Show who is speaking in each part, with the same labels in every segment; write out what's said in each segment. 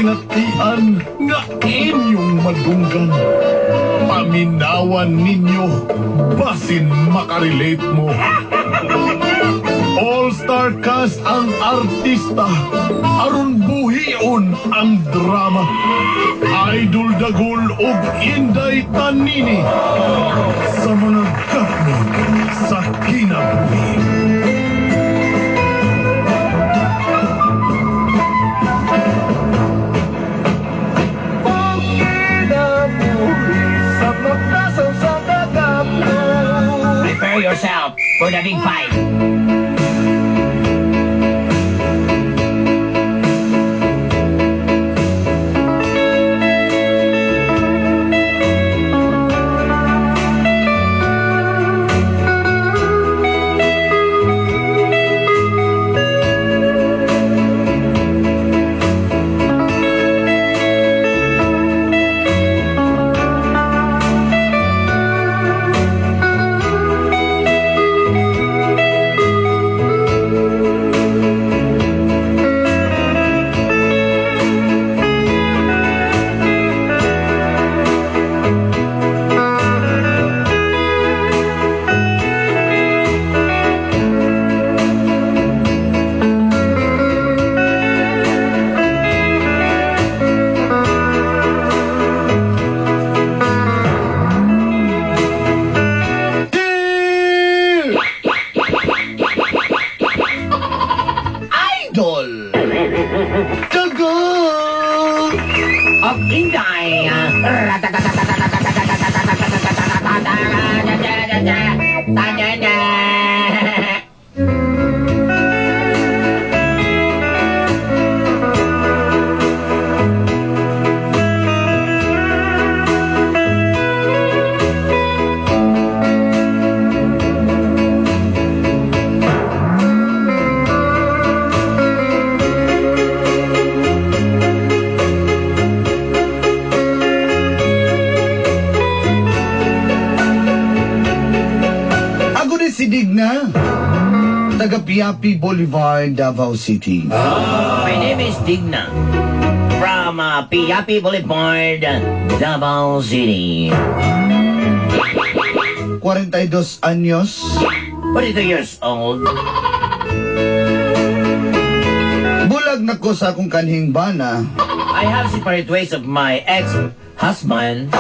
Speaker 1: sinatian nga inyong madunggan. Paminawan ninyo, basin makarelate mo. All-star cast ang artista, aron buhion ang drama. Idol Dagol ug Inday Tanini sa mga gapno sa kinabuhi.
Speaker 2: Prepare yourself for the big fight.
Speaker 1: Dagol!
Speaker 2: Of Inday.
Speaker 1: Si Digna, taga Piapi Boulevard, Davao City.
Speaker 2: My name is Digna from Piapi Boulevard, Davao City.
Speaker 1: 42 anyos.
Speaker 2: 42 years old.
Speaker 1: Bulag na ko sa akong kanhing bana.
Speaker 2: I have separate ways of my ex-husband.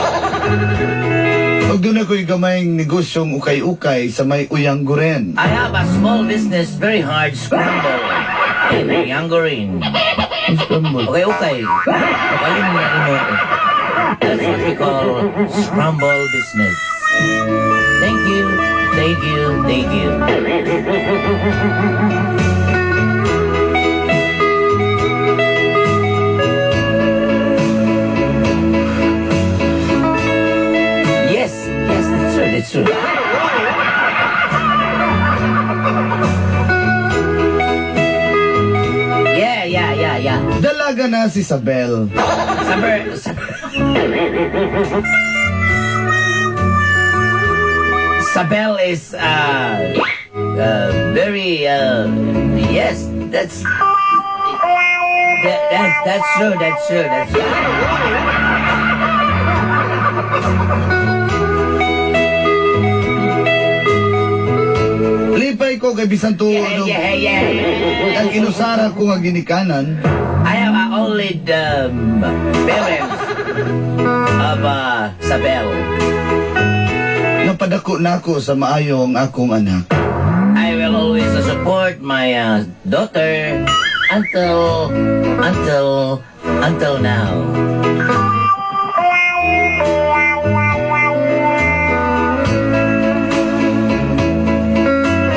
Speaker 1: Huwag doon ako'y gamayng negosyong ukay-ukay sa may Uyangguren.
Speaker 2: I have a small business, very hard scramble in Yangorin.
Speaker 1: Scramble.
Speaker 2: Okay. That's what we call scramble business. Thank you, thank you, thank you. Yes, that's true. Yeah.
Speaker 1: Dalaga na si Sabel.
Speaker 2: Sabel is very yes, that's true.
Speaker 1: Lipay ko kay bisan tuod.
Speaker 2: Yeah.
Speaker 1: Ang inusara ko nga ginikanan.
Speaker 2: I have only the parents of Sabel.
Speaker 1: Napadako na ako sa maayo ang akong anak.
Speaker 2: I will always support my daughter until now.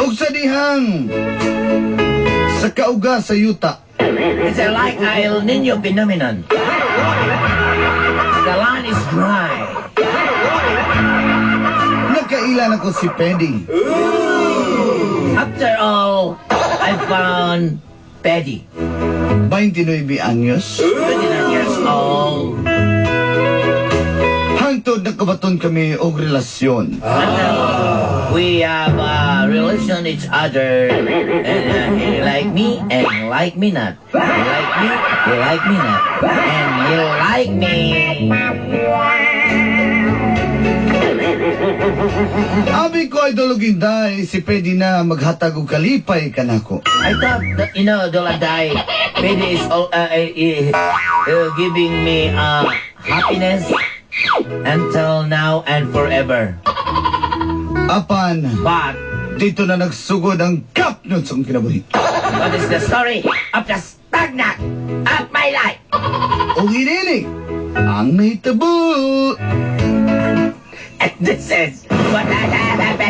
Speaker 1: Og sa dihang sa kauga sa yuta.
Speaker 2: It's like El Nino phenomenon. The land is dry.
Speaker 1: Nagkailan ako si Paddy.
Speaker 2: After all, I found Paddy.
Speaker 1: 29 anyos.
Speaker 2: 29 years old.
Speaker 1: Hangtod nagkabaton kami og relasyon.
Speaker 2: Until we have relation each other and he like like me and like me not. You like me, you like me not. And you like me.
Speaker 1: Abi ko ay dologin day, si pwede na maghatag og kalipay kanako.
Speaker 2: I thought that, you know, Doladay, Pwede is giving me happiness until now and forever.
Speaker 1: Apan,
Speaker 2: But
Speaker 1: dito na nagsugod ang kap nun sa akong kinabuhi.
Speaker 2: what is the story of the stagnant of my life?
Speaker 1: O ginini, ang nahitabo.
Speaker 2: And this is what happened.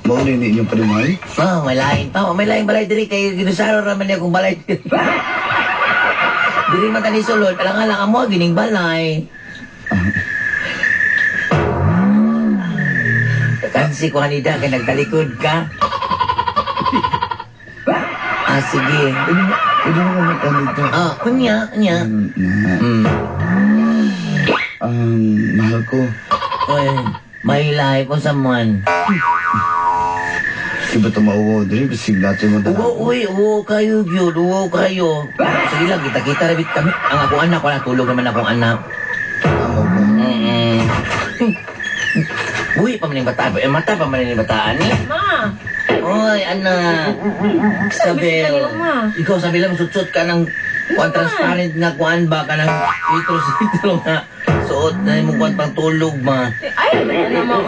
Speaker 1: Maulin ninyong palimay.
Speaker 2: Oh, may lain pa. May lain balay diri kay ginusaro raman niya kung balay diri. Diri man tani sulod, alang-alang amo gining balay. Kansi ko hanida kay nagtalikod ka. Sige.
Speaker 1: Pwede mo kami kanito.
Speaker 2: Kunya.
Speaker 1: Mahal ko.
Speaker 2: Oy, may lahi po sa man.
Speaker 1: Di ba ito mauwaw diri? Bisig natin mo dala.
Speaker 2: Uwo kayo, Gyud. Uwo kayo. Sige lang, kita-kita rabit kami. Ang akong anak, wala tulog naman akong anak.
Speaker 1: Ako ba?
Speaker 2: Uy, pamaling bataan. Mata pamaling bataan eh.
Speaker 3: Ma!
Speaker 2: Oy, anak. Sabel. Ikaw, Sabel, sutsot ka ng kuan transparent nga kuan ba ka ng litro nga suot na yung kuan pang tulog ma.
Speaker 3: Ay, ano naman,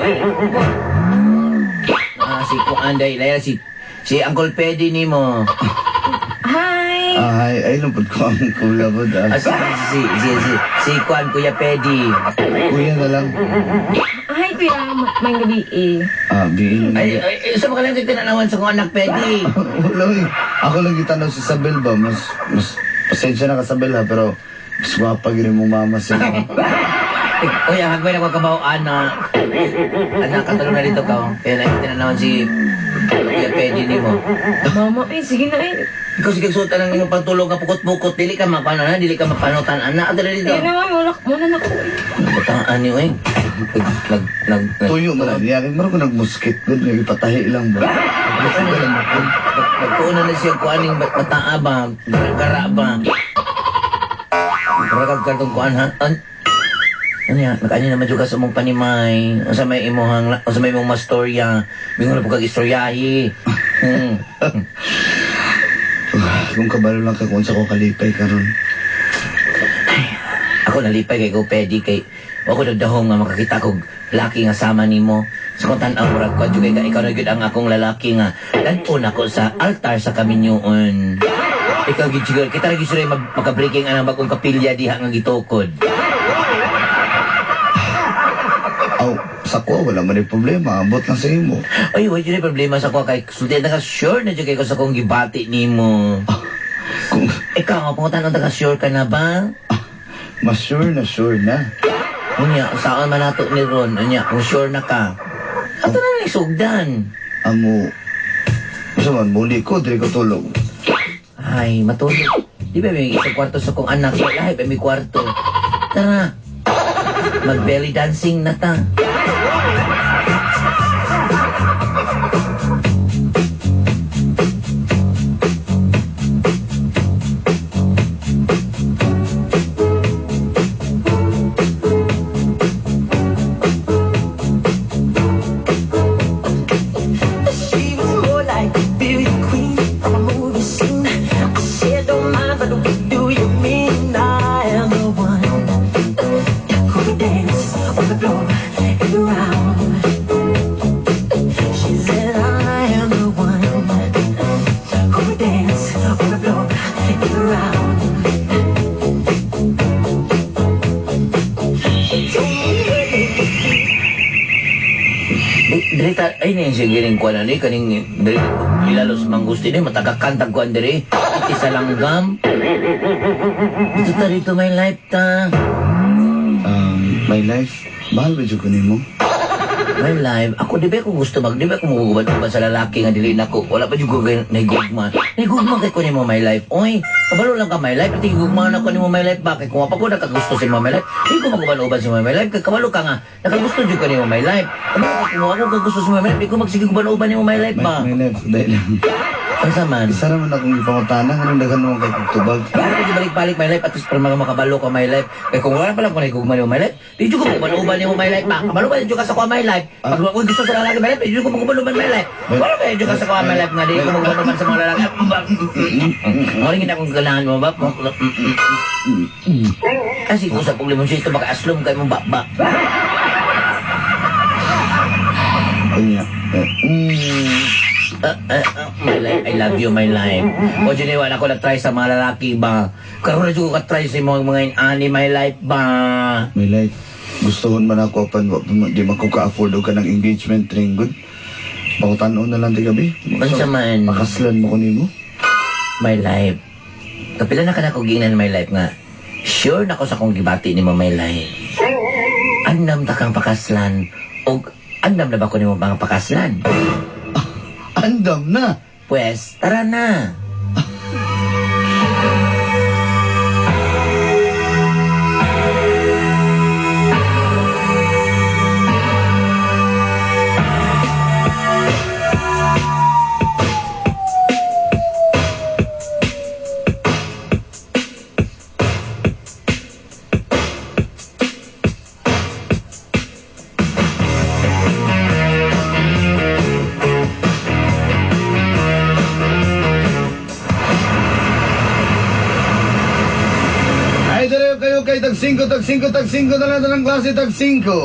Speaker 2: Si kuan dahil si Uncle Peddy ni mo.
Speaker 3: Hi!
Speaker 1: Ay, lumpad ko ang kula mo dahil.
Speaker 2: Si kuan Kuya Peddy.
Speaker 1: Kuya na lang.
Speaker 3: Hi, kuya. May gabi eh.
Speaker 1: Biin na.
Speaker 2: Ay, saan ka lang tinanawan sa kong anak Peddy?
Speaker 1: Wala eh. Ako lang gitanong si Sabel ba? Mas pasensya na ka Sabel ha, pero mas gwapa gini mo mama siya.
Speaker 2: Kuya, hagmay na ko kabaw, anak. Anak, katulong na dito ka. Kaya na tinanawan si Kuya Peddy ni mo.
Speaker 3: Mama, sige na eh.
Speaker 2: Ikaw sige suot ng imong pantulog nga pukot-pukot. Dili ka mapano na, dili ka mapanutan. Anak, adala dito.
Speaker 3: Sige naman, muna na ko eh.
Speaker 2: Bataan niyo eh.
Speaker 1: Tuyo mo lang. Yakin mo ko nagmuskit. Good nga ipatahi lang ba? Kasi ba lang ako?
Speaker 2: Nagtuunan na siya kuaning bataa ba? Gara ba? Karagag kartong kuan ha? Ano yan? Nag-ano naman juga sa mong panimay. O sa may imong mastorya. Bingo na po kag-istoryahi.
Speaker 1: Kung kabalo lang ka kung sa ko kalipay karon.
Speaker 2: Ako nalipay kay Peddy kay ako nagdahong nga makakita kog laki nga sama nimo. Sa kung tan-aw murag ko kay ikaw na gyud ang akong lalaki nga dan-on ako sa altar sa kaminyoon. Ikaw gid siguro kita lagi sure magka-breaking anang bagong kapilya diha nga gitukod.
Speaker 1: Aw, sa ko wala man problema. Abot lang sa imo.
Speaker 2: Ay, wala yun problema sa ko kay sulti na ka sure na dyan kay ko sa kong gibati nimo.
Speaker 1: Kung
Speaker 2: Ikaw, pangutan ang taga-sure ka na ba?
Speaker 1: mas sure na.
Speaker 2: Unya, saan man nato ni Ron? Unya, kung sure na ka. Ato na nagsugdan.
Speaker 1: Amo. Gusto man, muli ko, dili ko tulog.
Speaker 2: Ay, matulog. Di ba may isang kwarto sa kong anak? Wala, may kwarto. Tara, mag-belly dancing na ta.
Speaker 4: She was more like Beauty Queen from a movie scene. I
Speaker 2: Diri ta ay ni siya gining kuan ani kaning diri ilalos manggusti ni matagakantag kuan diri iti sa langgam. Dito ta dito my life ta.
Speaker 1: My life, mahal ba dyan ko nimo?
Speaker 2: My life, ako di ba ko gusto di ba ko magugubad sa lalaki nga dili nako. Wala pa jud ko naigugma. Naigugma kay ko nimo my life. Oy, kabalo lang ka my life. Pati gugma na ko nimo my life. Bakit kung pa ko nakagusto si my life? Di ko magubad-ubad si my life. Kay kabalo ka nga. Nakagusto jud ko nimo my life. Kabalo kung ako kagusto si my life, di ko magsige gubad-ubad nimo my life ba?
Speaker 1: My life, dahil lang.
Speaker 2: Ang saman.
Speaker 1: Isa naman akong ipangutana, anong dagan mo kay kagtubag?
Speaker 2: Bakit ko balik-balik my life at least para mga makabalo ka my life. Kaya kung wala pa lang ko naigugma nimo my life, di jud ko magubad-ubad nimo my life ba? Kabalo ba jud ka sa ko my life? Pag ako gusto sa lalaki my life, di jud ko magubad-ubad my life. Wala ba jud ka sa ko my life nga di ko magubad-ubad sa mga lalaki. Mo rin akong ganahan mo ba? Kasi kung sa problema siya ito baka aslom kay mong bakbak.
Speaker 1: Kanya.
Speaker 2: My life, I love you, my life. O dyan wala ko na-try sa mga lalaki ba? Karoon na dyan ko ka-try sa mga ani, my life ba?
Speaker 1: My life, gustuhon man ako pan di man ko ka-afford ka ng engagement ring good. Pangutanon na lang di gabi.
Speaker 2: Bansa man.
Speaker 1: Makaslan mo ko nimo.
Speaker 2: My life. Kapila na ka na kugingan, my life nga. Sure na ko sa kong gibati ni mo, my life. Andam ta kang pakaslan. O andam na ba ko ni mo mga pakaslan?
Speaker 1: Andam na.
Speaker 2: Pues, tara na.
Speaker 1: Kay tag 5 na lang ng klase tag 5.
Speaker 3: Ikaw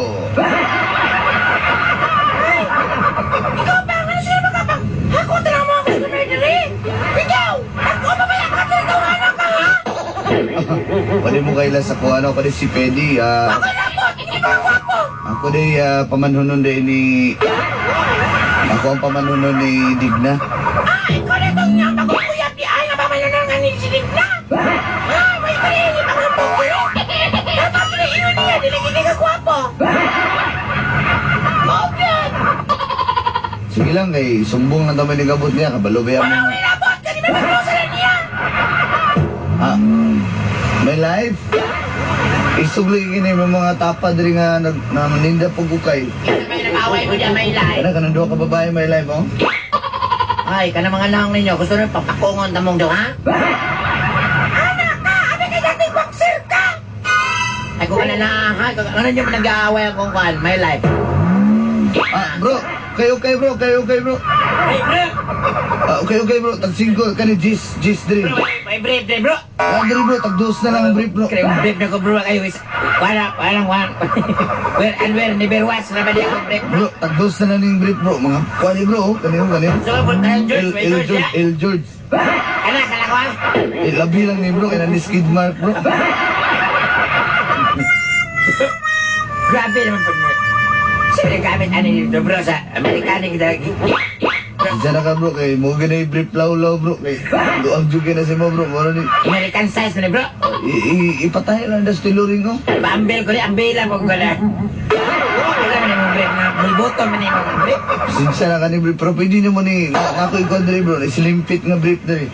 Speaker 3: pa, ano sila magkapag? Ako talaga mga customer diri. Ikaw! Ako pa ba yung katulungan ka ha?
Speaker 1: Pwede mo kaila sa kuano ko si Pedi.
Speaker 3: Ako lang po, hindi ba ako?
Speaker 1: Ako di pamanhunon din ni ako ang pamanhunon ni Digna.
Speaker 3: Ikaw na itong niyang magkukuyap di ay nga pamalanangan ni Silig na. May karini pa nga po. Dapat na iyo niya, dilagin ka gwapo. Mobyan!
Speaker 1: Sige lang kay sumbong lang naman ni gabot niya kabalo ba mo.
Speaker 3: Parang may labot ka, di ba maglusa na niya?
Speaker 1: My life. Isugli kini mga tapa diri nga naninda pug ukay.
Speaker 3: Kasi may nag-away mo dyan, may life.
Speaker 1: Kanang duha ka babae my life oh.
Speaker 2: Ay, ka na mga lang ninyo. Gusto rin papakungon tamong daw, ha?
Speaker 3: Anak ka! Ano ka dating boxer ka?
Speaker 2: Ay, kung ano na, ha? Ano nyo nag-aaway akong kuhan? My life.
Speaker 1: Bro, kayo bro.
Speaker 2: Hey, bro!
Speaker 1: Okay bro, tag 5 kani Gis diri.
Speaker 2: Bro, may brief, bro!
Speaker 1: Diri bro, tag 2 na lang ang brief bro.
Speaker 2: Kaya brief na ko, bro. Ay, walang. Where, niberwas na ba di ako brief, bro?
Speaker 1: Bro, tag 2 na lang yung brief bro. Mga kwani bro, kanino.
Speaker 2: So, George, may George, ya?
Speaker 1: El George.
Speaker 2: Kala ko, ha?
Speaker 1: Labi lang ni bro, kaya ni skid mark bro.
Speaker 2: Grabe naman po, bro. Siyempre, gamit ano nito, bro, sa Amerikaning dagi.
Speaker 1: Diyan na ka bro, kay mo ganay brief law bro. Kay doang juga na si mo bro. Moro ni
Speaker 2: American size na, bro.
Speaker 1: ipatay lang das tiluring ko.
Speaker 2: Paambel ko ni, ambela mo ko na. Wala man yung brief na, bulboto man yung brief.
Speaker 1: Sinsa na ka ni brief, pero pwede naman ni, ako ikaw dali bro, slimpit nga brief dali.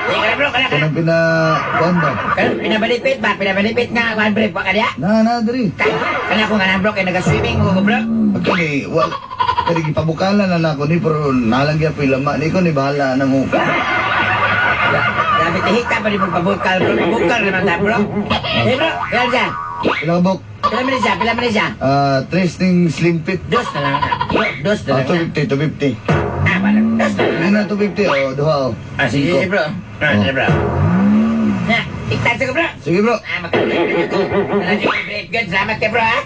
Speaker 2: Ika, bro, kala.
Speaker 1: Kanang kuhan ba?
Speaker 2: Pinabalipit ba? Pinabalipit nga, kuhan brief pa kaya?
Speaker 1: Na, dali.
Speaker 2: Kaya ko nga na, bro, kaya nag-swimming ko, bro.
Speaker 1: Okay, well, kaya ipabukalan na ako ni, pero nalagyan po ilama ni ko, ni bahala na mo.
Speaker 2: Grabe, tahika pa rin magpabukal, bro. Bukal naman ta, bro. Hey, bro, kaya siya.
Speaker 1: Ilang bok?
Speaker 2: Pila mo na siya?
Speaker 1: Tres ning slimpit.
Speaker 2: Dos na lang na. Dos na lang na.
Speaker 1: 250.
Speaker 2: Wala. Dos na lang
Speaker 1: Hindi na 250, duha o.
Speaker 2: Sige, bro. Sige, bro. Na, tiktak sa ko, bro.
Speaker 1: Sige bro.
Speaker 2: Magkakalit ko. Nandiyo ko, great good. Salamat ka, bro, ha?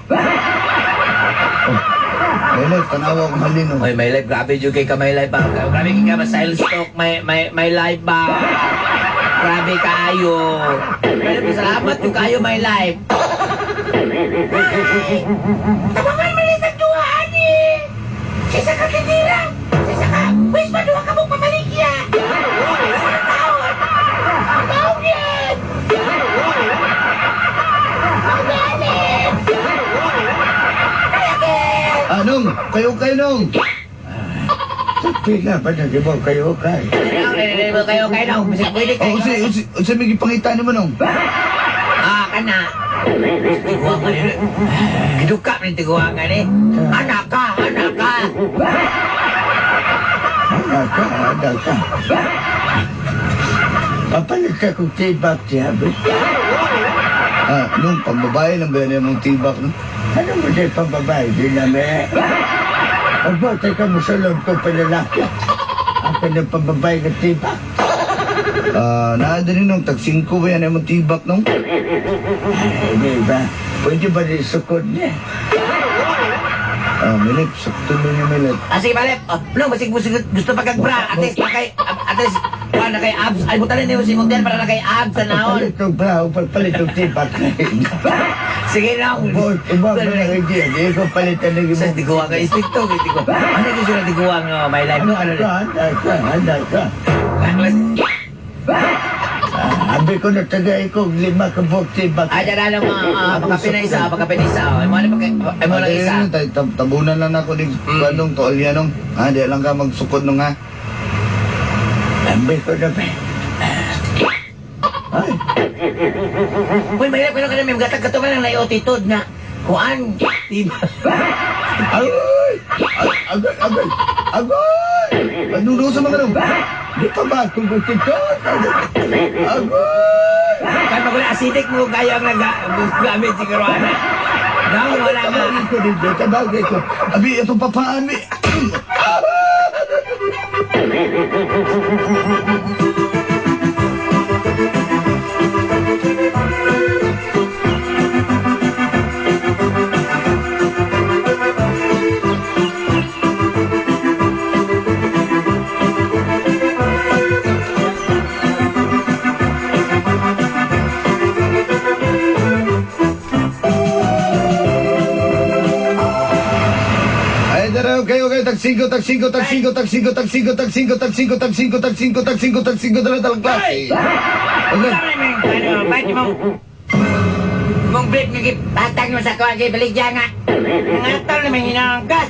Speaker 1: May life, tanawa ko halin o.
Speaker 2: Oy, my life, grabe yung kay ka, my life, ba? Grabe ka ba, style stock, my life, ba? Grabe kayo. Salamat yung kayo, my life.
Speaker 3: Tabangan mo rin sa duhaan eh! Sa ka titira. Sa ka. Wis pa duha ka mong pamaligya. Sa taon. Taon yan. Ang galit.
Speaker 1: Anong? Kayo nung.
Speaker 4: Pila pa na mo kayo kay.
Speaker 2: Ano, kayo, bisig pwede kayo.
Speaker 1: Unsa may gipangita mo nung?
Speaker 2: Kana. Tiguangan ni. Giduka ni tiguangan ni. Anak ka.
Speaker 4: Anak ka. Papalit ka kung tibak siya, be.
Speaker 1: Nung pambabae lang ba yan mong tibak, no?
Speaker 4: Ano mo din pambabae? Di na, me. Pagbatay ka mo sa loob ko palalaki. Ako na pambabae ng tibak.
Speaker 1: Naada rin nung tag-5 ba yan mong tibak, nung?
Speaker 4: Ay, ba? Pwede ba rin sukod niya?
Speaker 1: Milip, sakto mo niya, Milip.
Speaker 2: Sige, Malip. Nung, basig mo gusto pagkagbra. Ates, na kay abs. Ay, butalin niyo si Muntian para na kay abs sa naon.
Speaker 4: Papalit ng bra, papalit ng tibak.
Speaker 2: Sige na.
Speaker 4: Ibang mo na kayo diyan. Hindi ko palitan ng
Speaker 2: Sa
Speaker 4: ibang.
Speaker 2: tiguang ka, ispikto. Ano yung sila tiguang my life?
Speaker 4: Handa ka. Abi ko na tagay ko 5 kabok tibak.
Speaker 2: Dyan na lang pakapinisa. Ay mo na isa.
Speaker 1: Tabunan lang ako ni Bandong to Alyanong. Di lang ka magsukod nung, ha?
Speaker 4: Abi ko na ba? Ay,
Speaker 2: Uy, mahirap ka na may gatag-gato ka lang na iotitod na. Kuan, diba?
Speaker 1: Agay! Ano sa mga nung?
Speaker 4: di pa ba kung gusto ko?
Speaker 1: Agay!
Speaker 2: Kaya pag wala acidic mo, kaya ang nag-gamit si Karuana. Dahil wala nga.
Speaker 4: Tabagay ko dito, tabagay ko.
Speaker 1: Abi, itong papaan, mi. Kayo, tag-5 dala talang klase.
Speaker 2: Ba't mong brief nga patag mo sa kawagi baligya nga. Nangatol naman hinangkas.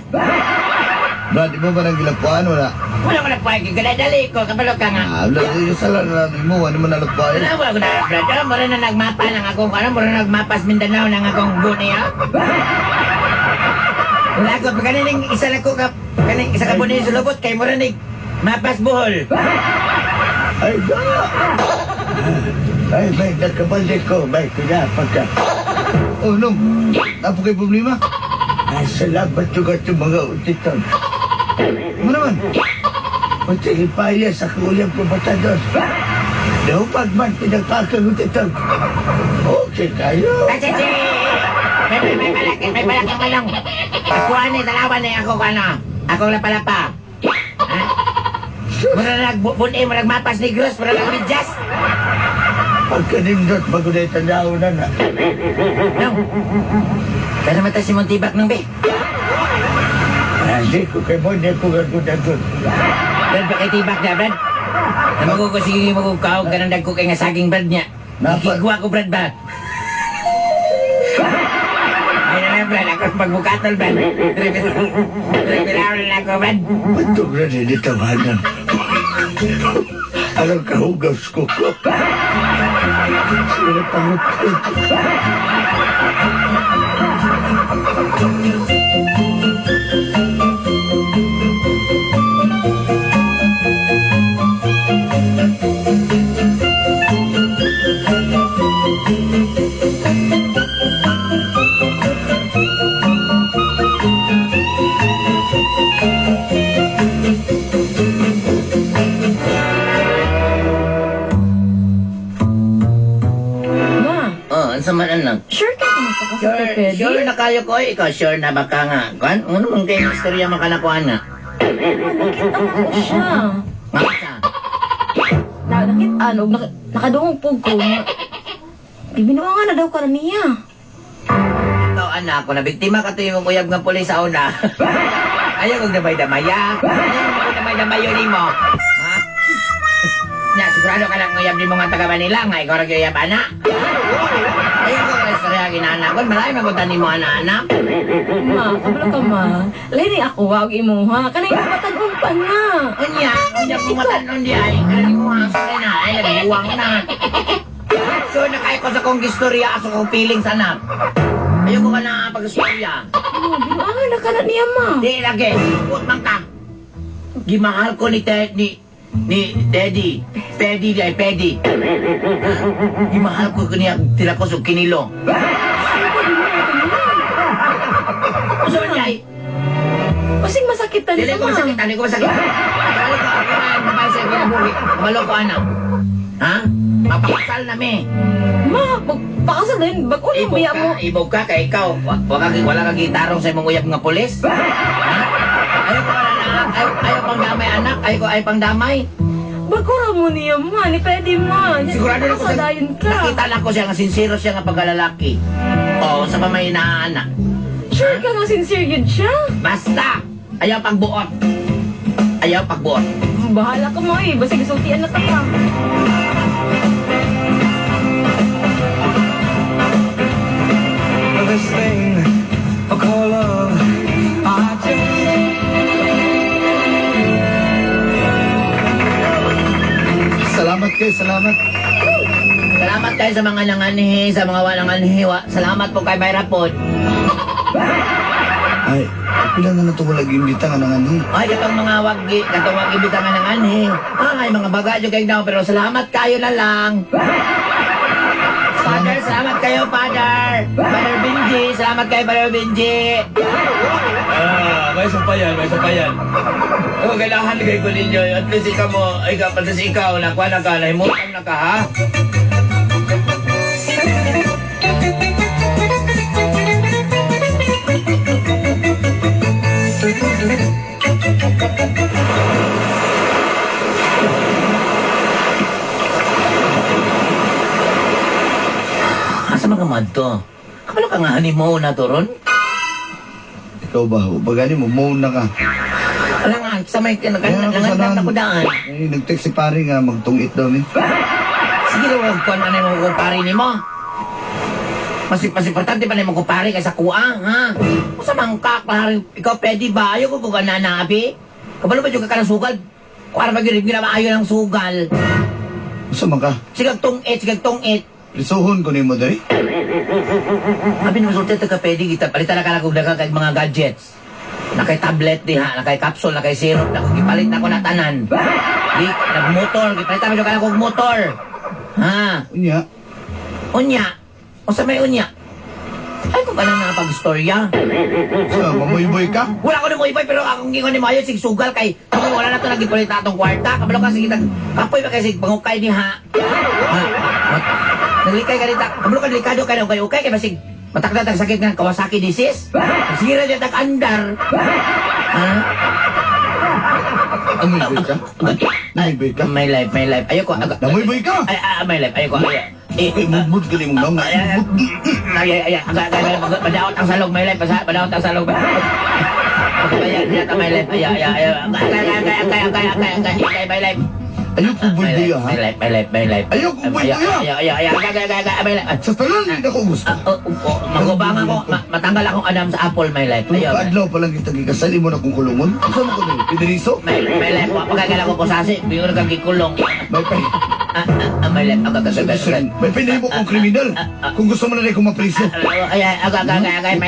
Speaker 1: Brad, di mo ba nang gilapuan, wala?
Speaker 2: Wala ko na po ay dali ko, kabalo ka nga.
Speaker 1: Wala, yung sala na mo, ano mo nalapuan?
Speaker 2: Wala ko na, brad. Mura na nagmapa ng akong, mura na nagmapas Mindanao ng akong buni, ha? Wala ko, kanilang isa na ko ka, kanilang isa ka buni sa lubot, kay mura na mapas buhol.
Speaker 4: Ay, ba? Ay, may nakabalik ko. May kinapag ka.
Speaker 1: Oh, nung, napo kayo problema?
Speaker 4: Ay, salamat juga sa mga utiton.
Speaker 1: Ano naman?
Speaker 4: Unti ipaya sa kuyang pumatador. Daupag man pinagpakang utiton. Okay kayo.
Speaker 2: Kasi may palakang malong. Kuha ni, talawan ni ako ano. Akong lapalapa. Ha? Mura na nagbuni, mura nagmapas ni Gross, mura nagbidyas.
Speaker 4: Pagkanindot, bago na itanaw na na.
Speaker 2: Nung, kaya naman tayo si Montibak nung, be.
Speaker 4: Hindi ko kay mo, hindi ko gagod-agod.
Speaker 2: Brad, pa kay Tibak na, Brad. Na magkukusige magkukaw, ganang dagko kay nga saging, Brad niya. Nakikiguwa ko, Brad, ba? Ay na lang, Brad, ako pagbukatol, Brad. Repilaw na ako, Brad.
Speaker 4: Ba't ito na nilitawanan? Alang kahugas ko. Sila pangutod.
Speaker 2: Sama na lang.
Speaker 5: Sure ka naman sa kasi
Speaker 2: Sure na kayo ko. Ikaw sure na baka nga. Kan? Ano mong kayo istorya makanakuha na?
Speaker 5: nakita ko siya.
Speaker 2: Nga sa?
Speaker 5: Nakadungog po ko. Bibinuwa nga na daw ka niya.
Speaker 2: Ikaw anak ko. Nabiktima ka to yung kuyab ng pulis sa una. Ayaw kong damay-damaya. Ayaw mo kong damay-damayo ni mo. Ha? Nya, sigurado ka lang nguyab ni mo nga taga Manila nga ikaw rin nguyab anak. Ayaw ko ka istorya ginaanak ko. Malay magutan ni mo anak-anak.
Speaker 5: Ma, kabalo ka ma. Lain ni ako, wag imo ha. Kanay kapatag-on pa na.
Speaker 2: Unya kumatanon di ay. Kanang mo ang sila na. Ay, nag-uwang na. So, nakay ko sa kong istorya sa kong feelings anak. Ayaw ko ka na pag-istorya.
Speaker 5: Ma, binuangan na ka na niya ma.
Speaker 2: Di lagi, ikot man ka. Gimahal ko ni Teddy. Pedi. Gimahal ko niya tira ko sa kinilo. So niya,
Speaker 5: Masing masakitan
Speaker 2: dili
Speaker 5: ka
Speaker 2: ko
Speaker 5: ma.
Speaker 2: masakit, dili ko masakit. Dili ko, ako na, babay sa kinabuhi. Kabalo ko anak. Ha? Mapakasal na me.
Speaker 5: Ma, magpakasal din. Bago na biya mo.
Speaker 2: Ibog ka, kay ikaw. Wala ka gitarong sa imong uyab nga pulis. Ha? Ayaw ko anak, ayaw pang damay anak, ayaw pang damay.
Speaker 5: Bagura mo niya ma. Ni pwede ma.
Speaker 2: Sigurado na ko sa
Speaker 5: Kasadayon ka.
Speaker 2: nakita na ko siya nga sincero siya nga pagkalalaki. Oo, sa pamay na anak.
Speaker 5: Sure ka nga sincere yun siya.
Speaker 2: Basta! Ayaw pagbuot.
Speaker 5: Bahala ka mo eh. Basta gisultian na ka pa.
Speaker 6: This thing I call love, I just
Speaker 1: Salamat kayo, salamat.
Speaker 2: Salamat kayo sa mga nanganhi, sa mga walang anhiwa. Salamat po kay Mayra po.
Speaker 1: Ay, pila na nato wala gimbita nga nang ani.
Speaker 2: Ay, katong mga katong ibita nga nanganhi. Ay, mga bagadyo kayo daw, pero salamat kayo na lang. Father, salamat kayo, Father. Father Benji, salamat kayo, Father Benji.
Speaker 7: May sampayan.
Speaker 2: Oh, kailangan ligay ko ninyo. At least ikaw mo, ikaw, nakuha na ka, nahimutang na ka, ha? Asa mga madto? Kabalo ka nga honeymoon na to ron?
Speaker 1: Ikaw ba? Bagani mo, na ka.
Speaker 2: Alam nga, sa may
Speaker 1: Kaya ako
Speaker 2: nangandan ako daan.
Speaker 1: Ay, nag-text si pare nga, magtungit daw ni.
Speaker 2: Sige na, huwag ko na mo kumpare ni mo. Mas importante pa na mo kumpare kaysa kuang, ha? Kung sa mangkak, ikaw pwede ba? Ayaw ko kung nananabi. Kabalo ba yung ka ng sugal? Kung ano mag-irip, ginamaayo ng sugal.
Speaker 1: Gusto man ka?
Speaker 2: Sigag tungit.
Speaker 1: Lisuhon ko ni mo dali.
Speaker 2: Abi naman sulti ito ka pwede kita. Palitan na ka lang kung kay mga gadgets. Nakay tablet diha, nakay capsule, nakay syrup, gipalit na ko na tanan. Di, nag-motor, gipalitan mo ka lang kong motor. Ha?
Speaker 1: Unya.
Speaker 2: O sa may unya? Ay, kung ka na nakapag-storya.
Speaker 1: Sa, mamoy-boy ka?
Speaker 2: Wala ko ni mo ibay, pero akong gingon ni Mayo, sig sugal kay, kung wala na ito nagipalit na itong kwarta. Kabalo ka, sige, kapoy pa kasi pangukay ni ha. Naglikay ka dito. Kabalo ka, delikado ka na ukay, kay basig, matakda tag sakit nga, Kawasaki disease. Sige na dyan, tag-andar. Ha?
Speaker 1: Amoy-boy ka? Amoy-boy ka?
Speaker 2: May life. Ayoko.
Speaker 1: Namoy-boy ka?
Speaker 2: May life. Ayoko.
Speaker 1: Ay, mudmud ka ni mong nang.
Speaker 2: Padaot ang salog, may life. Padaot ang salog. May life. May life.
Speaker 1: Ayoko boy-boy ha?
Speaker 2: May life.
Speaker 1: Ayoko boy-boy ha?
Speaker 2: May life.
Speaker 1: Sa talan, hindi ako gusto.
Speaker 2: Magubang ako, matanggal akong Adam sa Apple, my life.
Speaker 1: Kung kaadlaw pa lang kita gikasali mo na kung kulungon. Saan mo ko na? Pineriso?
Speaker 2: May life, pagkagala ko po sasi, biyo na kang gikulong.
Speaker 1: May pay.
Speaker 2: May life,
Speaker 1: May pinahimo kong kriminal. Kung gusto mo na rin kung mapriso.
Speaker 2: May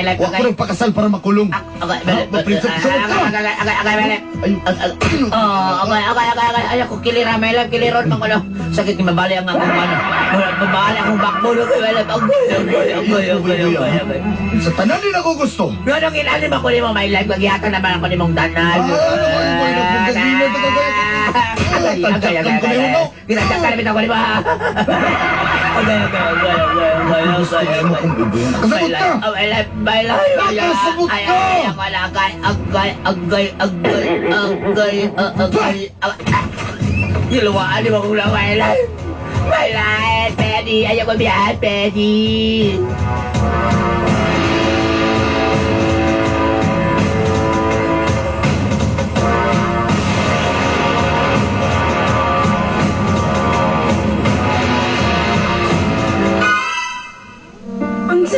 Speaker 2: life,
Speaker 1: Huwag ko rin pakasal para makulong. Mapriso.
Speaker 2: Ayaw ko kilira, may life, kiliron pang ano. Sakit ni mabali ang akong ano. Mabali akong backbone, may life. Agoy.
Speaker 1: Sa tanan din ako gusto.
Speaker 2: Pero nung ilalim ako ni mo, my life, magyatan naman ako ni mong danan. Ginagyan ka namin ako ni ba? Agay. My life. Gilawaan di ba kung lang my life? My life, Paddy. Ayaw ko biyahan, Paddy.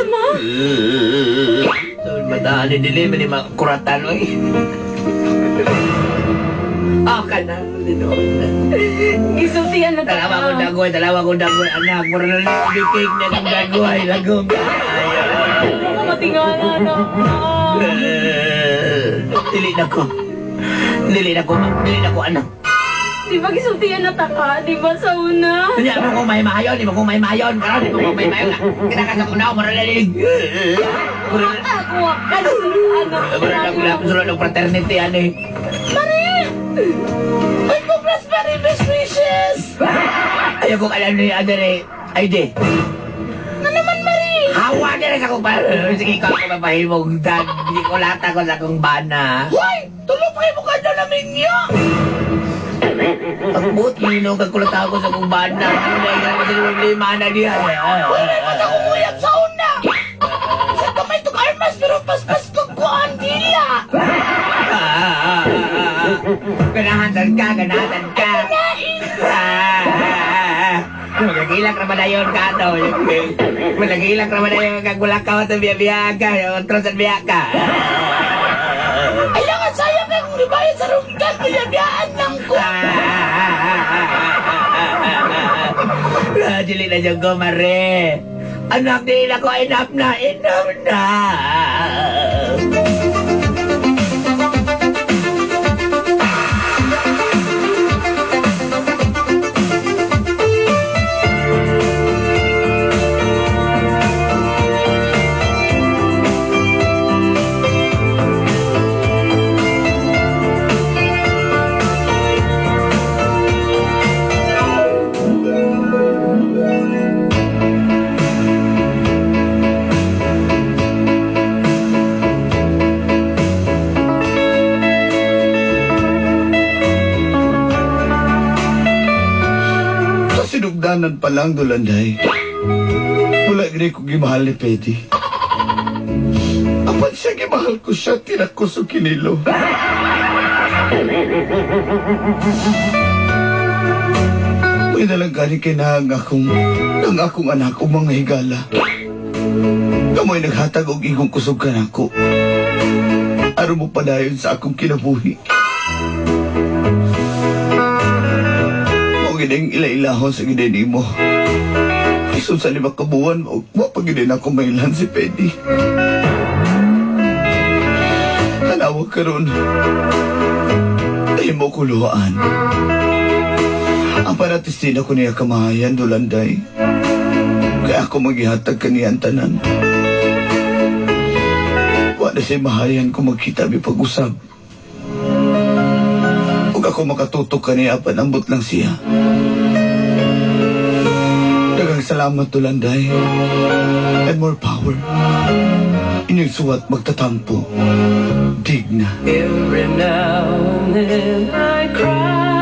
Speaker 5: ma?
Speaker 2: Matahan ni dili, mali makuratan, oy. Ka na, linoon na.
Speaker 5: Gisultian na
Speaker 2: Dalawa ko dagoy, anak. Mura na lang bikig na kong dagoy, lagom.
Speaker 5: Ako matingala na ma.
Speaker 2: Dili na ko, anak.
Speaker 5: Di ba gisultian na taka? Di ba sa una?
Speaker 2: Hindi mo kung may mayon. Karon, di mo kung may mayon. Kinakasap ko na ako, mura na lilig.
Speaker 5: Ako, kasultian na.
Speaker 2: Mura na kula, sulat ng fraternity, ano eh.
Speaker 3: Ay, congrats, very best wishes!
Speaker 2: Ayaw kong alam ni Adere. Ay, di.
Speaker 3: Ano naman, Marie?
Speaker 2: Hawa na rin ako pa. Sige, ikaw ako mapahimog. Hindi ko lata ko sa akong bana.
Speaker 3: Hoy! Tulog kayo mo ka na namin niyo!
Speaker 2: Pagbuot, minong kagkulata ko sa akong bana. Ano na yung problema na diya.
Speaker 3: Hoy, may mata ko kuyap sa una! Sa kamay itong armas, pero paspas kong kuhaan dila!
Speaker 2: Ganahan ka. Magagilak naman na yun ka, no? Magagilak naman na yun kagulak ka at biya-biya ka. Otro sa biya ka.
Speaker 3: Alangan sayang ka kung ribayad sa runggan, biyabiyaan lang ko!
Speaker 2: Dili na dyan ko, Mare. Anak, dili na ko, enough na.
Speaker 1: Sinugdanan pa lang, Dulanday. Wala gini ko gimahal ni Petty. Apan siya gimahal ko siya, tinak ko sa kinilo. May nalang gani kay nang akong anak o mga higala. Kamoy naghatag og igong kusog ka nako. Aro mo padayon sa akong kinabuhi. Gideng ila-ilahon sa gideni mo. Isun sa 5 kabuan, wapagidin ako mailan si Petty. Tanawag ka ron. Ay mo kuluhaan. Ang panatistin ako niya kamahayan, Dulanday. Kaya ako maghihatag kaniyan tanan. Wala siya mahayan kung magkita may pag-usap. Huwag ako makatutok kaniya, panambot lang siya. Dagang salamat, Dulanday. And more power. Inyong suwat magtatampo. Digna.
Speaker 6: Every now and then I cry.